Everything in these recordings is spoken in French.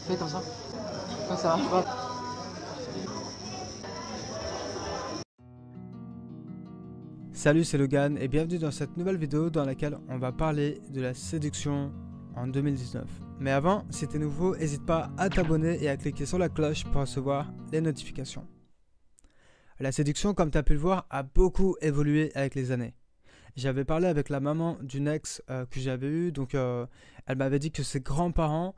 Fais comme ça. Quand ça marche pas. Salut, c'est Logan et bienvenue dans cette nouvelle vidéo dans laquelle on va parler de la séduction en 2019. Mais avant, si t'es nouveau, n'hésite pas à t'abonner et à cliquer sur la cloche pour recevoir les notifications. La séduction, comme tu as pu le voir, a beaucoup évolué avec les années. J'avais parlé avec la maman d'une ex que j'avais eue, donc elle m'avait dit que ses grands-parents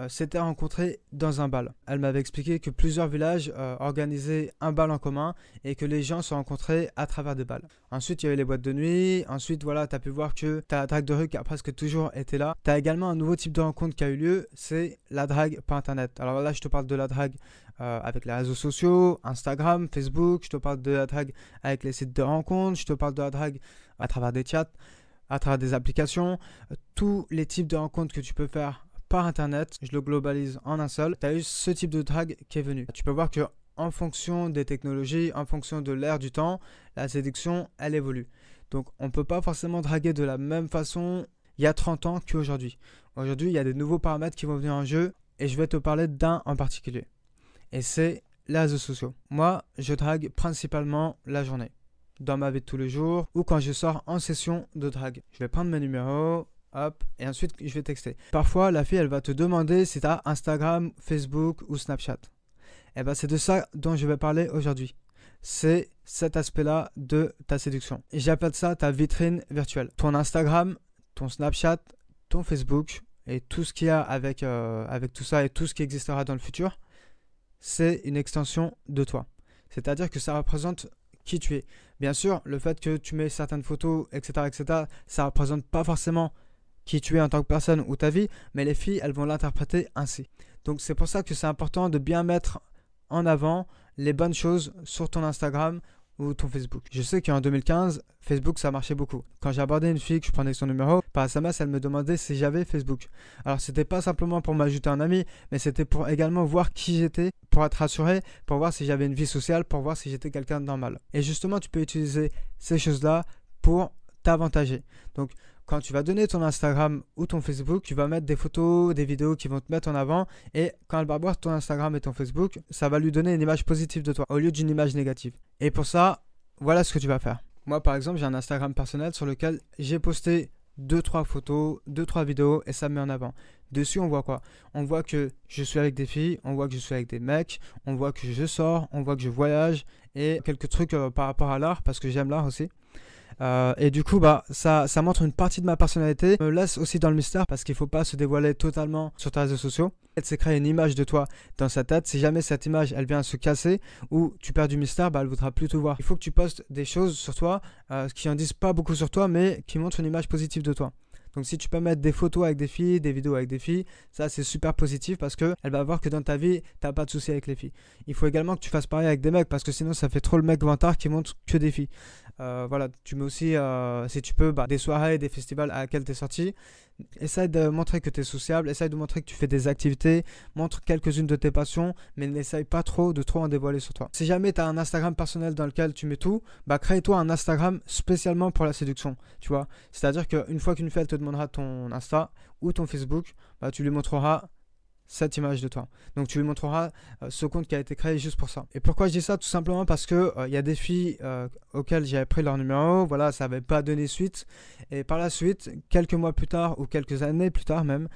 s'étaient rencontrés dans un bal. Elle m'avait expliqué que plusieurs villages organisaient un bal en commun et que les gens se rencontraient à travers des bals. Ensuite, il y avait les boîtes de nuit. Ensuite, voilà, tu as pu voir que ta drague de rue qui a presque toujours été là. Tu as également un nouveau type de rencontre qui a eu lieu, c'est la drague par Internet. Alors là, je te parle de la drague avec les réseaux sociaux, Instagram, Facebook. Je te parle de la drague avec les sites de rencontres. Je te parle de la drague à travers des chats, à travers des applications. Tous les types de rencontres que tu peux faire par Internet, je le globalise en un seul. Tu as eu ce type de drague qui est venu. Tu peux voir que en fonction des technologies, en fonction de l'ère du temps, la séduction, elle évolue. Donc, on ne peut pas forcément draguer de la même façon il y a 30 ans qu'aujourd'hui. Aujourd'hui, il y a des nouveaux paramètres qui vont venir en jeu et je vais te parler d'un en particulier. Et c'est les réseaux sociaux. Moi, je drague principalement la journée, dans ma vie de tous les jours ou quand je sors en session de drague. Je vais prendre mes numéros, hop, et ensuite je vais texter. Parfois, la fille, elle va te demander si tu as Instagram, Facebook ou Snapchat. Et bien, c'est de ça dont je vais parler aujourd'hui. C'est cet aspect-là de ta séduction. Et j'appelle ça ta vitrine virtuelle. Ton Instagram, ton Snapchat, ton Facebook et tout ce qu'il y a avec tout ça et tout ce qui existera dans le futur, c'est une extension de toi. C'est-à-dire que ça représente qui tu es. Bien sûr, le fait que tu mets certaines photos, etc., ça ne représente pas forcément qui tu es en tant que personne ou ta vie, mais les filles, elles vont l'interpréter ainsi. Donc c'est pour ça que c'est important de bien mettre en avant les bonnes choses sur ton Instagram ou ton Facebook. Je sais qu'en 2015, Facebook, ça marchait beaucoup. Quand j'ai abordé une fille, que je prenais son numéro, par SMS, elle me demandait si j'avais Facebook. Alors c'était pas simplement pour m'ajouter un ami, mais c'était pour également voir qui j'étais, pour être rassuré, pour voir si j'avais une vie sociale, pour voir si j'étais quelqu'un de normal. Et justement, tu peux utiliser ces choses-là pour t'avantager. Donc, quand tu vas donner ton Instagram ou ton Facebook, tu vas mettre des photos, des vidéos qui vont te mettre en avant. Et quand elle va voir ton Instagram et ton Facebook, ça va lui donner une image positive de toi au lieu d'une image négative. Et pour ça, voilà ce que tu vas faire. Moi, par exemple, j'ai un Instagram personnel sur lequel j'ai posté 2-3 photos, 2-3 vidéos et ça me met en avant. Dessus, on voit quoi? On voit que je suis avec des filles, on voit que je suis avec des mecs, on voit que je sors, on voit que je voyage et quelques trucs par rapport à l'art parce que j'aime l'art aussi. Et du coup, ça montre une partie de ma personnalité, me laisse aussi dans le mystère parce qu'il ne faut pas se dévoiler totalement sur tes réseaux sociaux. Elle s'est créée une image de toi dans sa tête. Si jamais cette image, elle vient se casser ou tu perds du mystère, elle ne voudra plus te voir. Il faut que tu postes des choses sur toi qui en disent pas beaucoup sur toi, mais qui montrent une image positive de toi. Donc si tu peux mettre des photos avec des filles, des vidéos avec des filles, ça c'est super positif parce qu'elle va voir que dans ta vie, tu n'as pas de soucis avec les filles. Il faut également que tu fasses pareil avec des mecs parce que sinon ça fait trop le mec vantard qui montre que des filles. Voilà, tu mets aussi, si tu peux, des soirées, des festivals à laquelle tu es sorti. Essaye de montrer que tu es sociable, essaye de montrer que tu fais des activités, montre quelques-unes de tes passions, mais n'essaye pas de trop en dévoiler sur toi. Si jamais tu as un Instagram personnel dans lequel tu mets tout, crée-toi un Instagram spécialement pour la séduction, tu vois. C'est-à-dire qu'une fois qu'une fille elle te demandera ton Insta ou ton Facebook, tu lui montreras cette image de toi. Donc tu lui montreras ce compte qui a été créé juste pour ça. Et pourquoi je dis ça? Tout simplement parce que y a des filles auxquelles j'avais pris leur numéro, voilà, ça n'avait pas donné suite. Et par la suite, quelques mois plus tard ou quelques années plus tard même,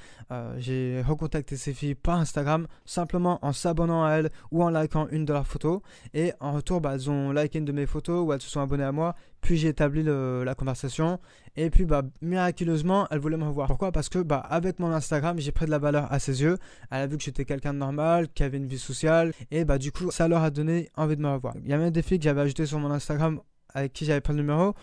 j'ai recontacté ces filles par Instagram simplement en s'abonnant à elles ou en likant une de leurs photos. Et en retour, elles ont liké une de mes photos ou elles se sont abonnées à moi. Puis j'ai établi la conversation et puis miraculeusement elle voulait me revoir. Pourquoi? Parce que avec mon Instagram j'ai pris de la valeur à ses yeux. Elle a vu que j'étais quelqu'un de normal, qui avait une vie sociale et du coup ça leur a donné envie de me revoir. Il y a même des filles que j'avais ajoutées sur mon Instagram avec qui j'avais pris le numéro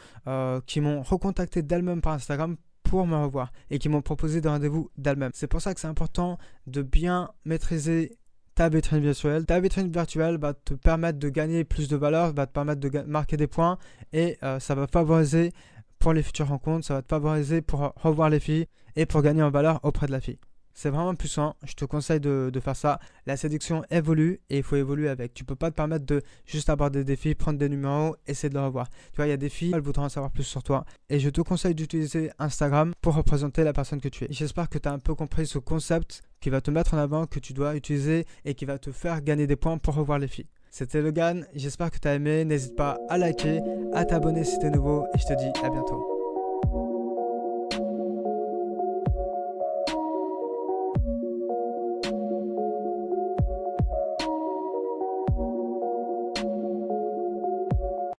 qui m'ont recontacté d'elles-mêmes par Instagram pour me revoir et qui m'ont proposé des rendez-vous d'elles-mêmes. C'est pour ça que c'est important de bien maîtriser ta vitrine virtuelle. Ta vitrine virtuelle va te permettre de gagner plus de valeur, va te permettre de marquer des points et ça va favoriser pour les futures rencontres, ça va te favoriser pour revoir les filles et pour gagner en valeur auprès de la fille. C'est vraiment puissant, je te conseille de faire ça. La séduction évolue et il faut évoluer avec. Tu peux pas te permettre de juste aborder des filles, prendre des numéros, essayer de les revoir. Tu vois, il y a des filles, elles voudront en savoir plus sur toi. Et je te conseille d'utiliser Instagram pour représenter la personne que tu es. J'espère que tu as un peu compris ce concept qui va te mettre en avant, que tu dois utiliser et qui va te faire gagner des points pour revoir les filles. C'était Logan, j'espère que tu as aimé, n'hésite pas à liker, à t'abonner si tu es nouveau et je te dis à bientôt.